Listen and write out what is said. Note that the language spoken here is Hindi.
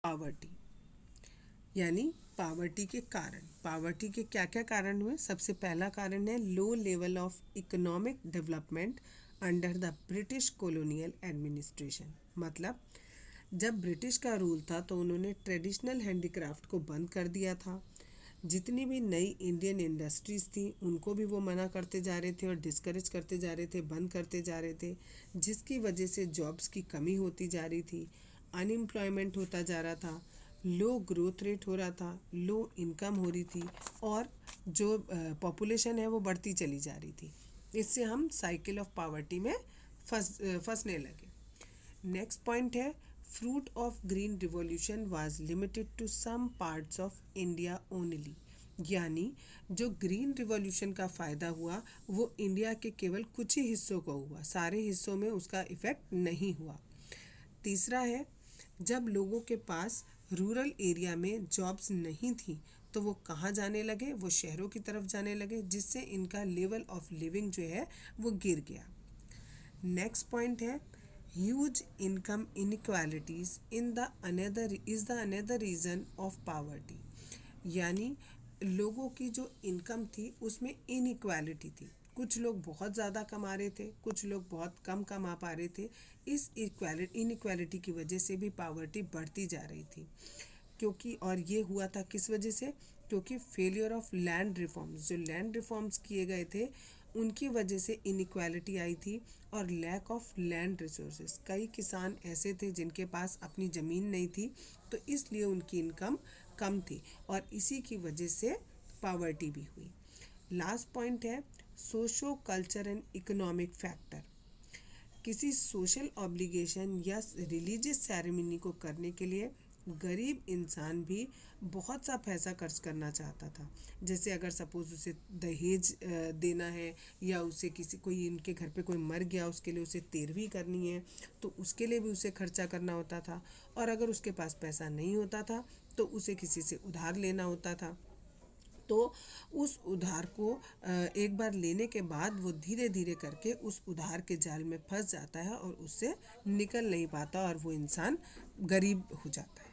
पावर्टी, यानी पावर्टी के कारण। पावर्टी के क्या क्या कारण हुए? सबसे पहला कारण है low level of economic development under the British colonial administration. मतलब जब ब्रिटिश का रूल था तो उन्होंने ट्रेडिशनल हैंडीक्राफ्ट को बंद कर दिया था। जितनी भी नई इंडियन इंडस्ट्रीज़ थी उनको भी वो मना करते जा रहे थे और डिस्करेज करते जा रहे थे, बंद करते जा रहे थे, जिसकी वजह से जॉब्स की कमी होती जा रही थी, अनएम्प्लॉयमेंट होता जा रहा था, लो ग्रोथ रेट हो रहा था, लो इनकम हो रही थी और जो पॉपुलेशन है वो बढ़ती चली जा रही थी। इससे हम साइकिल ऑफ पावर्टी में फंसने लगे। नेक्स्ट पॉइंट है fruit of green revolution was limited to some parts of India only. यानी जो ग्रीन रिवॉल्यूशन का फ़ायदा हुआ वो इंडिया के केवल कुछ ही हिस्सों को हुआ, सारे हिस्सों में उसका इफ़ेक्ट नहीं हुआ। तीसरा है जब लोगों के पास रूरल एरिया में जॉब्स नहीं थी तो वो कहाँ जाने लगे? वो शहरों की तरफ जाने लगे, जिससे इनका लेवल ऑफ लिविंग जो है वो गिर गया। नेक्स्ट पॉइंट है huge income inequalities in the another reason of poverty. यानी लोगों की जो इनकम थी उसमें इनइक्वालिटी थी। कुछ लोग बहुत ज़्यादा कमा रहे थे, कुछ लोग बहुत कम कमा पा रहे थे। इस इनइक्वालिटी की वजह से भी पावर्टी बढ़ती जा रही थी। क्योंकि और ये हुआ था किस वजह से? क्योंकि फेलियर ऑफ लैंड रिफॉर्म्स, जो लैंड रिफॉर्म्स किए गए थे उनकी वजह से इनइक्वालिटी आई थी और लैक ऑफ लैंड रिसोर्सेज। कई किसान ऐसे थे जिनके पास अपनी ज़मीन नहीं थी तो इसलिए उनकी इनकम कम थी और इसी की वजह से पावर्टी भी हुई। लास्ट पॉइंट है socio culture and economic factor. किसी सोशल ऑब्लिगेशन या रिलीजियस सेरेमनी को करने के लिए गरीब इंसान भी बहुत सा पैसा खर्च करना चाहता था। जैसे अगर सपोज़ उसे दहेज देना है या उसे कोई इनके घर पे कोई मर गया उसके लिए उसे तेरहवीं करनी है तो उसके लिए भी उसे खर्चा करना होता था। और अगर उसके पास पैसा नहीं होता था तो उसे किसी से उधार लेना होता था। तो उस उधार को एक बार लेने के बाद वो धीरे धीरे करके उस उधार के जाल में फंस जाता है और उससे निकल नहीं पाता और वो इंसान गरीब हो जाता है।